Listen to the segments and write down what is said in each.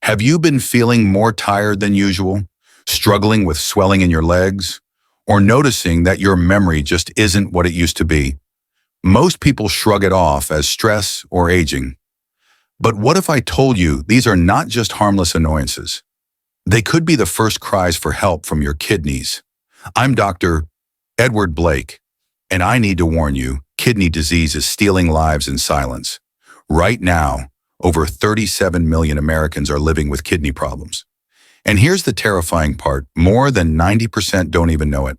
Have you been feeling more tired than usual, struggling with swelling in your legs, or noticing that your memory just isn't what it used to be? Most people shrug it off as stress or aging. But what if I told you these are not just harmless annoyances? They could be the first cries for help from your kidneys. I'm Dr. Edward Blake, and I need to warn you, kidney disease is stealing lives in silence. Right now, over 37 million Americans are living with kidney problems. And here's the terrifying part, more than 90% don't even know it.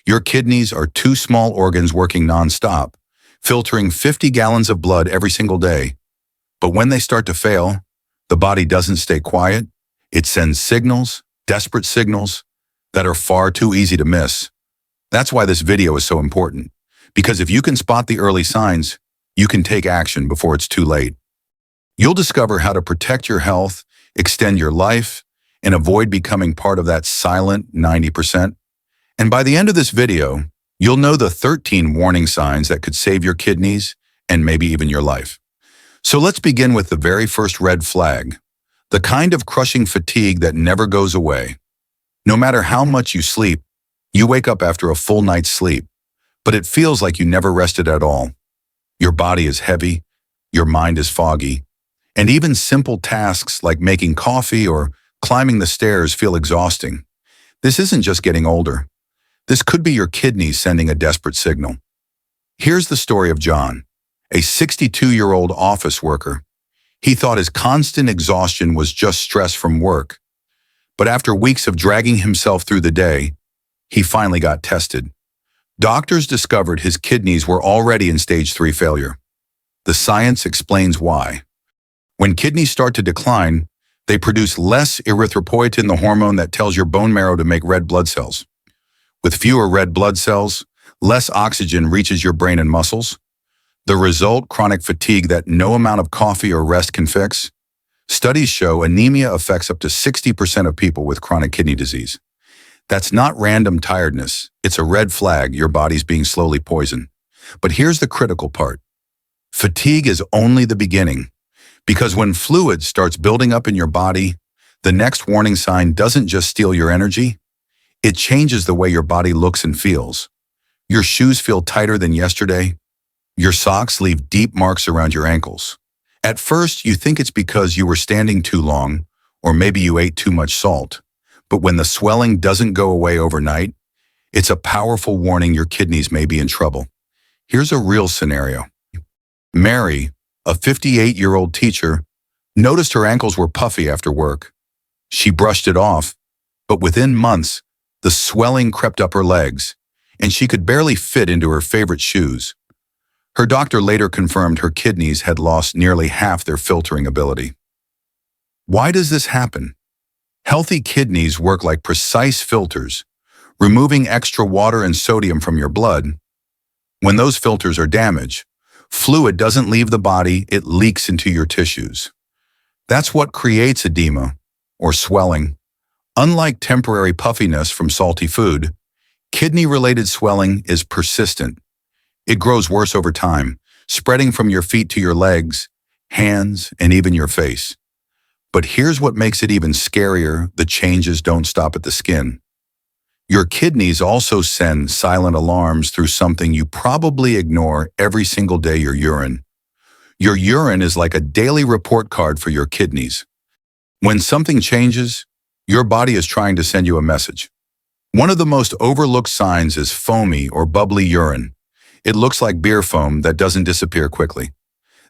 Your kidneys are two small organs working nonstop, filtering 50 gallons of blood every single day. But when they start to fail, the body doesn't stay quiet. It sends signals, desperate signals, that are far too easy to miss. That's why this video is so important, because if you can spot the early signs, you can take action before it's too late. You'll discover how to protect your health, extend your life, and avoid becoming part of that silent 90%. And by the end of this video, you'll know the 13 warning signs that could save your kidneys and maybe even your life. So let's begin with the very first red flag, the kind of crushing fatigue that never goes away. No matter how much you sleep, you wake up after a full night's sleep, but it feels like you never rested at all. Your body is heavy, your mind is foggy, and even simple tasks like making coffee or climbing the stairs feel exhausting. This isn't just getting older. This could be your kidneys sending a desperate signal. Here's the story of John, a 62-year-old office worker. He thought his constant exhaustion was just stress from work. But after weeks of dragging himself through the day, he finally got tested. Doctors discovered his kidneys were already in stage 3 failure. The science explains why. When kidneys start to decline, they produce less erythropoietin, the hormone that tells your bone marrow to make red blood cells. With fewer red blood cells, less oxygen reaches your brain and muscles. The result, chronic fatigue that no amount of coffee or rest can fix. Studies show anemia affects up to 60% of people with chronic kidney disease. That's not random tiredness. It's a red flag your body's being slowly poisoned. But here's the critical part. Fatigue is only the beginning. Because when fluid starts building up in your body, the next warning sign doesn't just steal your energy, it changes the way your body looks and feels. Your shoes feel tighter than yesterday. Your socks leave deep marks around your ankles. At first, you think it's because you were standing too long, or maybe you ate too much salt. But when the swelling doesn't go away overnight, it's a powerful warning your kidneys may be in trouble. Here's a real scenario. Mary, a 58-year-old teacher, noticed her ankles were puffy after work. She brushed it off, but within months, the swelling crept up her legs, and she could barely fit into her favorite shoes. Her doctor later confirmed her kidneys had lost nearly half their filtering ability. Why does this happen? Healthy kidneys work like precise filters, removing extra water and sodium from your blood. When those filters are damaged, fluid doesn't leave the body, it leaks into your tissues. That's what creates edema, or swelling. Unlike temporary puffiness from salty food, kidney-related swelling is persistent. It grows worse over time, spreading from your feet to your legs, hands, and even your face. But here's what makes it even scarier, the changes don't stop at the skin. Your kidneys also send silent alarms through something you probably ignore every single day, your urine. Your urine is like a daily report card for your kidneys. When something changes, your body is trying to send you a message. One of the most overlooked signs is foamy or bubbly urine. It looks like beer foam that doesn't disappear quickly.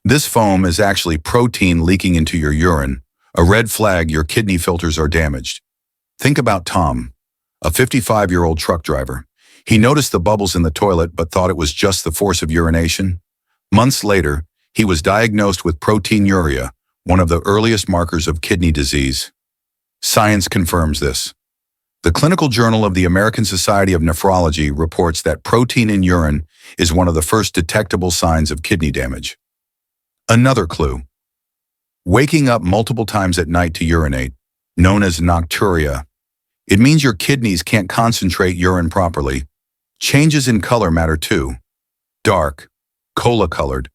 This foam is actually protein leaking into your urine, a red flag your kidney filters are damaged. Think about Tom, a 55-year-old truck driver. He noticed the bubbles in the toilet but thought it was just the force of urination. Months later, he was diagnosed with proteinuria, one of the earliest markers of kidney disease. Science confirms this. The Clinical Journal of the American Society of Nephrology reports that protein in urine is one of the first detectable signs of kidney damage. Another clue. Waking up multiple times at night to urinate, known as nocturia. It means your kidneys can't concentrate urine properly. Changes in color matter too. Dark, cola-colored,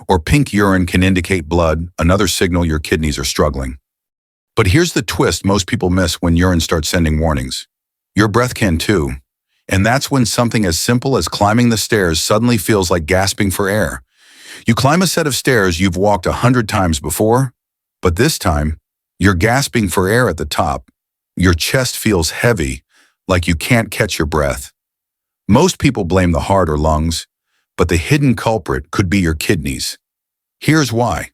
or pink urine can indicate blood, another signal your kidneys are struggling. But here's the twist most people miss when urine starts sending warnings. Your breath can too. And that's when something as simple as climbing the stairs suddenly feels like gasping for air. You climb a set of stairs you've walked 100 times before, but this time, you're gasping for air at the top. Your chest feels heavy, like you can't catch your breath. Most people blame the heart or lungs, but the hidden culprit could be your kidneys. Here's why.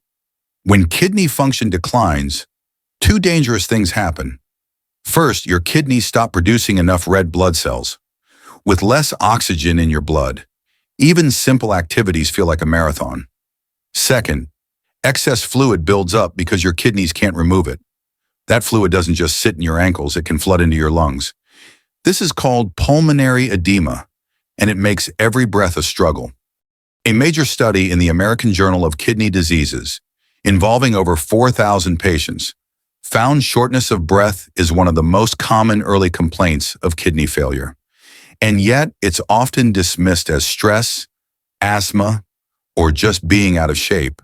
When kidney function declines, two dangerous things happen. First, your kidneys stop producing enough red blood cells. With less oxygen in your blood, even simple activities feel like a marathon. Second, excess fluid builds up because your kidneys can't remove it. That fluid doesn't just sit in your ankles, it can flood into your lungs. This is called pulmonary edema, and it makes every breath a struggle. A major study in the American Journal of Kidney Diseases, involving over 4,000 patients, found shortness of breath is one of the most common early complaints of kidney failure. And yet, it's often dismissed as stress, asthma, or just being out of shape.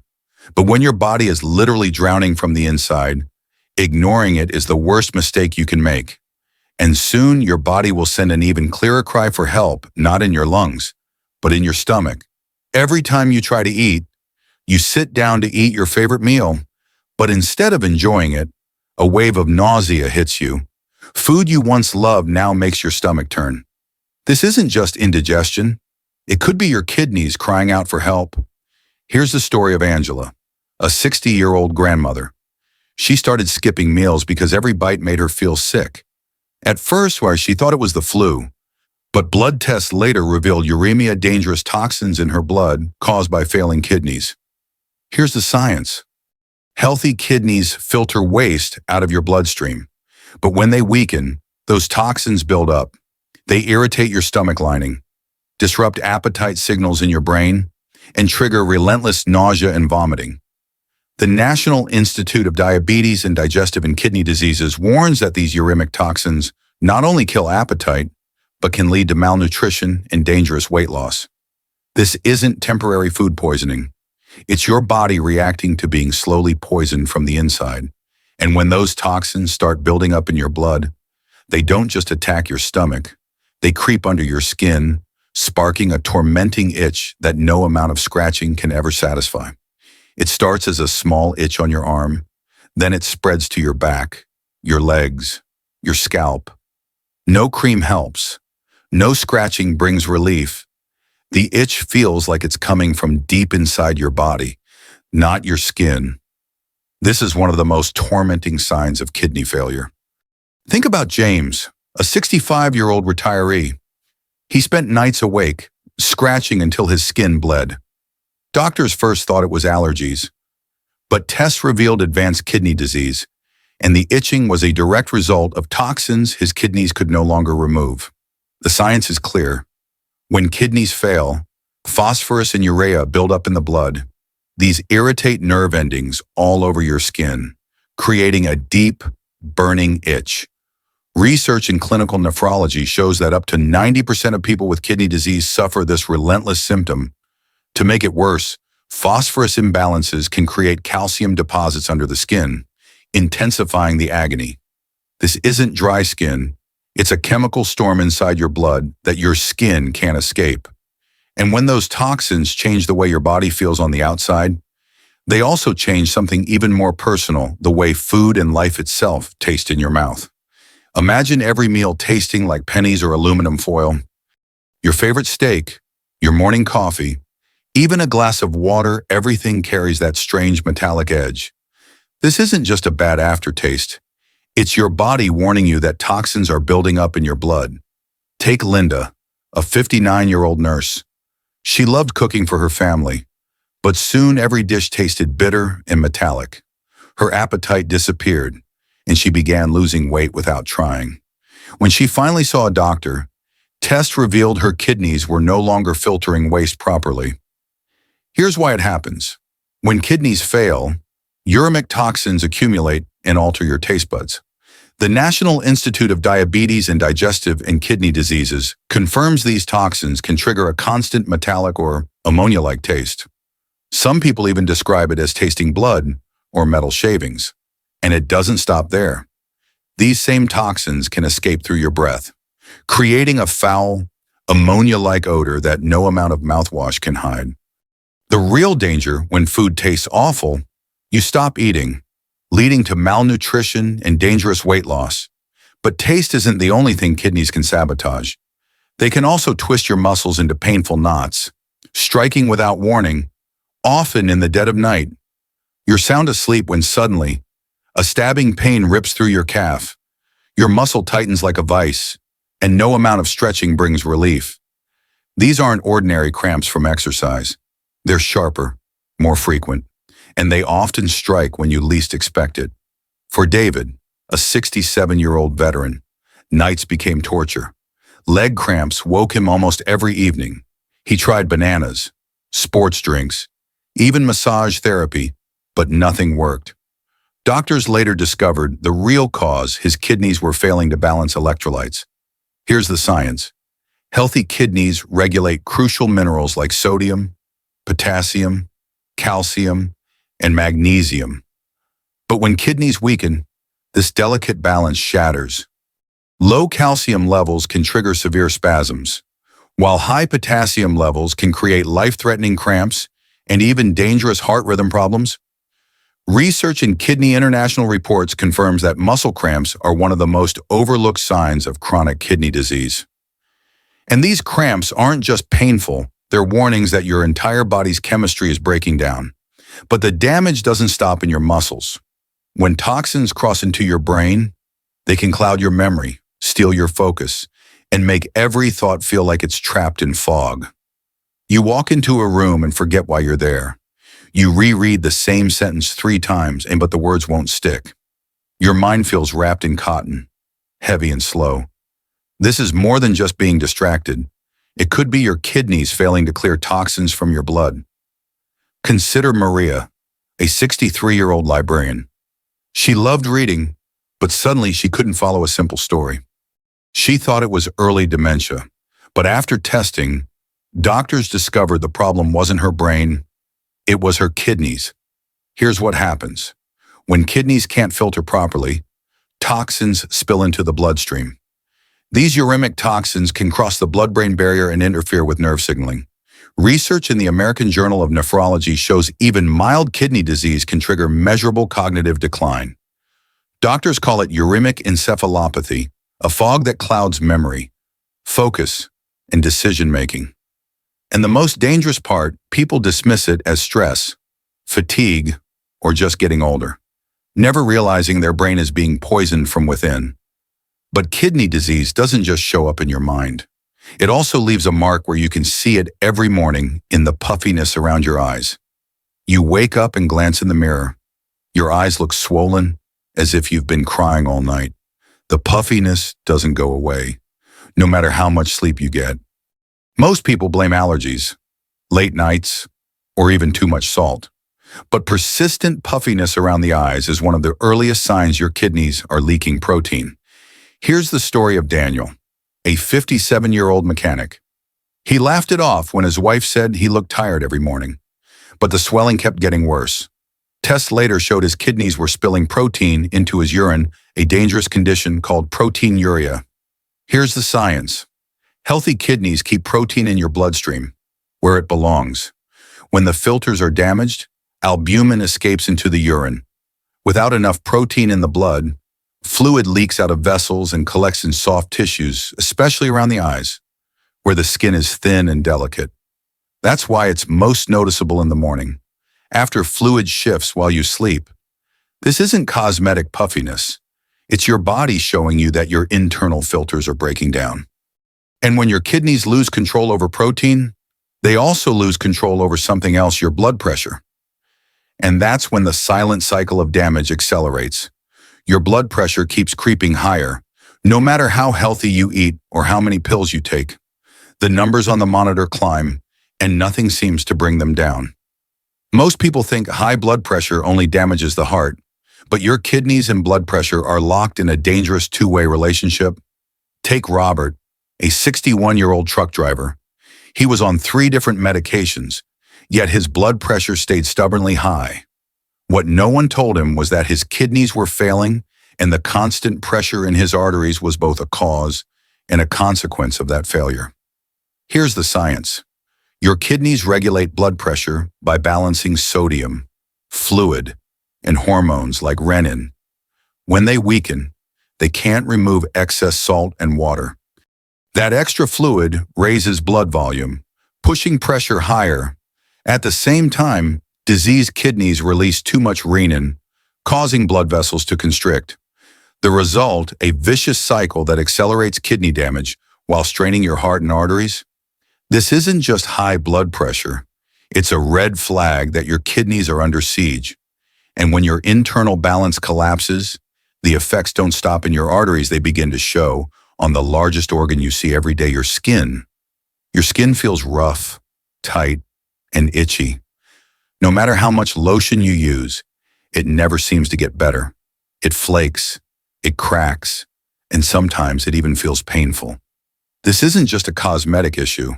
But when your body is literally drowning from the inside, ignoring it is the worst mistake you can make. And soon, your body will send an even clearer cry for help, not in your lungs, but in your stomach. Every time you try to eat, you sit down to eat your favorite meal, but instead of enjoying it, a wave of nausea hits you. Food you once loved now makes your stomach turn. This isn't just indigestion. It could be your kidneys crying out for help. Here's the story of Angela, a 60-year-old grandmother. She started skipping meals because every bite made her feel sick. At first, she thought it was the flu, but blood tests later revealed uremia, dangerous toxins in her blood caused by failing kidneys. Here's the science. Healthy kidneys filter waste out of your bloodstream, but when they weaken, those toxins build up. They irritate your stomach lining, disrupt appetite signals in your brain, and trigger relentless nausea and vomiting. The National Institute of Diabetes and Digestive and Kidney Diseases warns that these uremic toxins not only kill appetite, but can lead to malnutrition and dangerous weight loss. This isn't temporary food poisoning. It's your body reacting to being slowly poisoned from the inside. And when those toxins start building up in your blood, they don't just attack your stomach. They creep under your skin, sparking a tormenting itch that no amount of scratching can ever satisfy. It starts as a small itch on your arm, then it spreads to your back, your legs, your scalp. No cream helps. No scratching brings relief. The itch feels like it's coming from deep inside your body, not your skin. This is one of the most tormenting signs of kidney failure. Think about James, a 65-year-old retiree. He spent nights awake, scratching until his skin bled. Doctors first thought it was allergies, but tests revealed advanced kidney disease, and the itching was a direct result of toxins his kidneys could no longer remove. The science is clear. When kidneys fail, phosphorus and urea build up in the blood. These irritate nerve endings all over your skin, creating a deep, burning itch. Research in clinical nephrology shows that up to 90% of people with kidney disease suffer this relentless symptom. To make it worse, phosphorus imbalances can create calcium deposits under the skin, intensifying the agony. This isn't dry skin. It's a chemical storm inside your blood that your skin can't escape. And when those toxins change the way your body feels on the outside, they also change something even more personal, the way food and life itself taste in your mouth. Imagine every meal tasting like pennies or aluminum foil. Your favorite steak, your morning coffee, even a glass of water, everything carries that strange metallic edge. This isn't just a bad aftertaste. It's your body warning you that toxins are building up in your blood. Take Linda, a 59-year-old nurse. She loved cooking for her family, but soon every dish tasted bitter and metallic. Her appetite disappeared, and she began losing weight without trying. When she finally saw a doctor, tests revealed her kidneys were no longer filtering waste properly. Here's why it happens. When kidneys fail, uremic toxins accumulate and alter your taste buds. The National Institute of Diabetes and Digestive and Kidney Diseases confirms these toxins can trigger a constant metallic or ammonia-like taste. Some people even describe it as tasting blood or metal shavings. And it doesn't stop there. These same toxins can escape through your breath, creating a foul, ammonia-like odor that no amount of mouthwash can hide. The real danger when food tastes awful, you stop eating, leading to malnutrition and dangerous weight loss. But taste isn't the only thing kidneys can sabotage. They can also twist your muscles into painful knots, striking without warning, often in the dead of night. You're sound asleep when suddenly, a stabbing pain rips through your calf. Your muscle tightens like a vice, and no amount of stretching brings relief. These aren't ordinary cramps from exercise. They're sharper, more frequent, and they often strike when you least expect it. For David, a 67-year-old veteran, nights became torture. Leg cramps woke him almost every evening. He tried bananas, sports drinks, even massage therapy, but nothing worked. Doctors later discovered the real cause: his kidneys were failing to balance electrolytes. Here's the science. Healthy kidneys regulate crucial minerals like sodium, potassium, calcium, and magnesium. But when kidneys weaken, this delicate balance shatters. Low calcium levels can trigger severe spasms, while high potassium levels can create life-threatening cramps and even dangerous heart rhythm problems. Research in Kidney International reports confirms that muscle cramps are one of the most overlooked signs of chronic kidney disease. And these cramps aren't just painful, they're warnings that your entire body's chemistry is breaking down. But the damage doesn't stop in your muscles. When toxins cross into your brain, they can cloud your memory, steal your focus, and make every thought feel like it's trapped in fog. You walk into a room and forget why you're there. You reread the same sentence 3 times, but the words won't stick. Your mind feels wrapped in cotton, heavy and slow. This is more than just being distracted. It could be your kidneys failing to clear toxins from your blood. Consider Maria, a 63-year-old librarian. She loved reading, but suddenly she couldn't follow a simple story. She thought it was early dementia, but after testing, doctors discovered the problem wasn't her brain, it was her kidneys. Here's what happens. When kidneys can't filter properly, toxins spill into the bloodstream. These uremic toxins can cross the blood-brain barrier and interfere with nerve signaling. Research in the American Journal of Nephrology shows even mild kidney disease can trigger measurable cognitive decline. Doctors call it uremic encephalopathy, a fog that clouds memory, focus, and decision-making. And the most dangerous part, people dismiss it as stress, fatigue, or just getting older, never realizing their brain is being poisoned from within. But kidney disease doesn't just show up in your mind. It also leaves a mark where you can see it every morning in the puffiness around your eyes. You wake up and glance in the mirror. Your eyes look swollen, as if you've been crying all night. The puffiness doesn't go away, no matter how much sleep you get. Most people blame allergies, late nights, or even too much salt. But persistent puffiness around the eyes is one of the earliest signs your kidneys are leaking protein. Here's the story of Daniel, a 57-year-old mechanic. He laughed it off when his wife said he looked tired every morning, but the swelling kept getting worse. Tests later showed his kidneys were spilling protein into his urine, a dangerous condition called proteinuria. Here's the science. Healthy kidneys keep protein in your bloodstream, where it belongs. When the filters are damaged, albumin escapes into the urine. Without enough protein in the blood, fluid leaks out of vessels and collects in soft tissues, especially around the eyes, where the skin is thin and delicate. That's why it's most noticeable in the morning, after fluid shifts while you sleep. This isn't cosmetic puffiness. It's your body showing you that your internal filters are breaking down. And when your kidneys lose control over protein, they also lose control over something else, your blood pressure. And that's when the silent cycle of damage accelerates. Your blood pressure keeps creeping higher, no matter how healthy you eat or how many pills you take. The numbers on the monitor climb, and nothing seems to bring them down. Most people think high blood pressure only damages the heart, but your kidneys and blood pressure are locked in a dangerous two-way relationship. Take Robert, a 61-year-old truck driver. He was on 3 different medications, yet his blood pressure stayed stubbornly high. What no one told him was that his kidneys were failing, and the constant pressure in his arteries was both a cause and a consequence of that failure. Here's the science. Your kidneys regulate blood pressure by balancing sodium, fluid, and hormones like renin. When they weaken, they can't remove excess salt and water. That extra fluid raises blood volume, pushing pressure higher. At the same time, diseased kidneys release too much renin, causing blood vessels to constrict. The result, a vicious cycle that accelerates kidney damage while straining your heart and arteries. This isn't just high blood pressure. It's a red flag that your kidneys are under siege. And when your internal balance collapses, the effects don't stop in your arteries, they begin to show on the largest organ you see every day, your skin. Your skin feels rough, tight, and itchy. No matter how much lotion you use, it never seems to get better. It flakes, it cracks, and sometimes it even feels painful. This isn't just a cosmetic issue.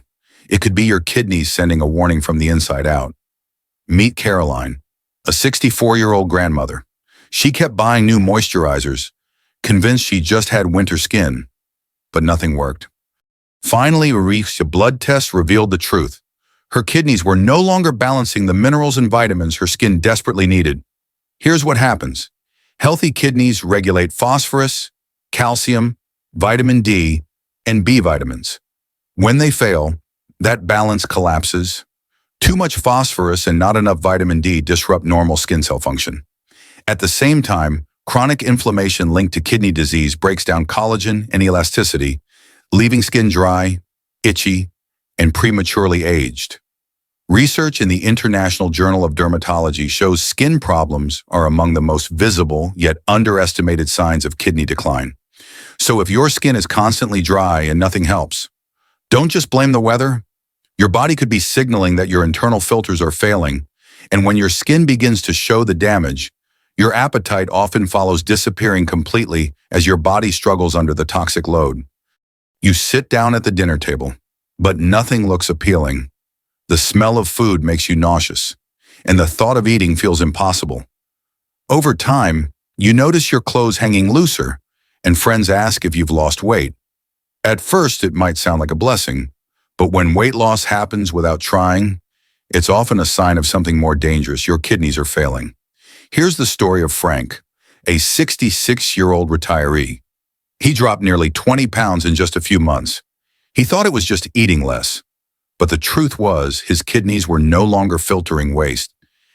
It could be your kidneys sending a warning from the inside out. Meet Caroline, a 64-year-old grandmother. She kept buying new moisturizers, convinced she just had winter skin, but nothing worked. Finally, a blood test revealed the truth. Her kidneys were no longer balancing the minerals and vitamins her skin desperately needed. Here's what happens. Healthy kidneys regulate phosphorus, calcium, vitamin D, and B vitamins. When they fail, that balance collapses. Too much phosphorus and not enough vitamin D disrupt normal skin cell function. At the same time, chronic inflammation linked to kidney disease breaks down collagen and elasticity, leaving skin dry, itchy, and prematurely aged. Research in the International Journal of Dermatology shows skin problems are among the most visible yet underestimated signs of kidney decline. So if your skin is constantly dry and nothing helps, don't just blame the weather. Your body could be signaling that your internal filters are failing, and when your skin begins to show the damage, your appetite often follows, disappearing completely as your body struggles under the toxic load. You sit down at the dinner table, but nothing looks appealing. The smell of food makes you nauseous, and the thought of eating feels impossible. Over time, you notice your clothes hanging looser, and friends ask if you've lost weight. At first, it might sound like a blessing, but when weight loss happens without trying, it's often a sign of something more dangerous. Your kidneys are failing. Here's the story of Frank, a 66-year-old retiree. He dropped nearly 20 pounds in just a few months. He thought it was just eating less, but the truth was his kidneys were no longer filtering waste,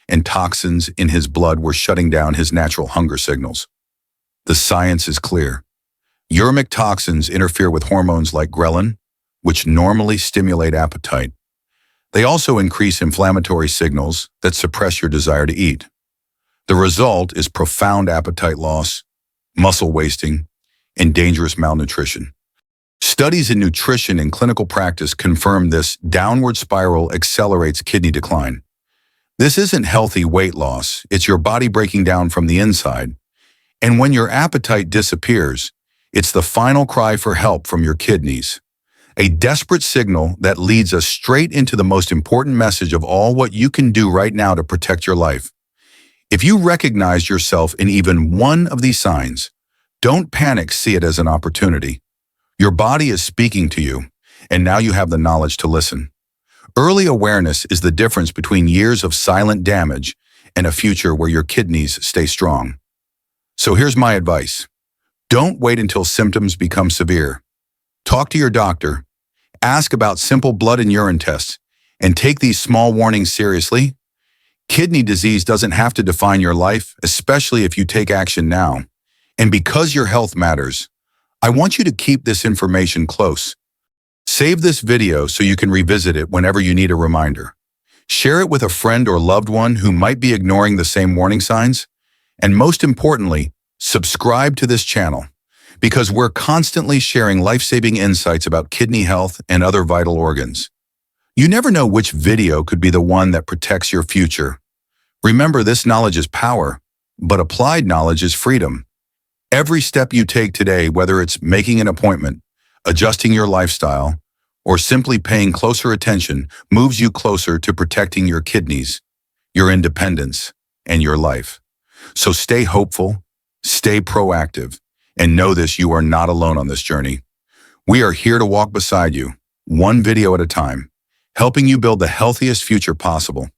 and toxins in his blood were shutting down his natural hunger signals. The science is clear. Uremic toxins interfere with hormones like ghrelin, which normally stimulate appetite. They also increase inflammatory signals that suppress your desire to eat. The result is profound appetite loss, muscle wasting, and dangerous malnutrition. Studies in nutrition and clinical practice confirm this downward spiral accelerates kidney decline. This isn't healthy weight loss, it's your body breaking down from the inside. And when your appetite disappears, it's the final cry for help from your kidneys. A desperate signal that leads us straight into the most important message of all: what you can do right now to protect your life. If you recognize yourself in even one of these signs, don't panic, see it as an opportunity. Your body is speaking to you, and now you have the knowledge to listen. Early awareness is the difference between years of silent damage and a future where your kidneys stay strong. So here's my advice. Don't wait until symptoms become severe. Talk to your doctor, ask about simple blood and urine tests, and take these small warnings seriously. Kidney disease doesn't have to define your life, especially if you take action now. And because your health matters, I want you to keep this information close. Save this video so you can revisit it whenever you need a reminder. Share it with a friend or loved one who might be ignoring the same warning signs. And most importantly, subscribe to this channel, because we're constantly sharing life-saving insights about kidney health and other vital organs. You never know which video could be the one that protects your future. Remember, this knowledge is power, but applied knowledge is freedom. Every step you take today, whether it's making an appointment, adjusting your lifestyle, or simply paying closer attention, moves you closer to protecting your kidneys, your independence, and your life. So stay hopeful, stay proactive, and know this: you are not alone on this journey. We are here to walk beside you, one video at a time, helping you build the healthiest future possible.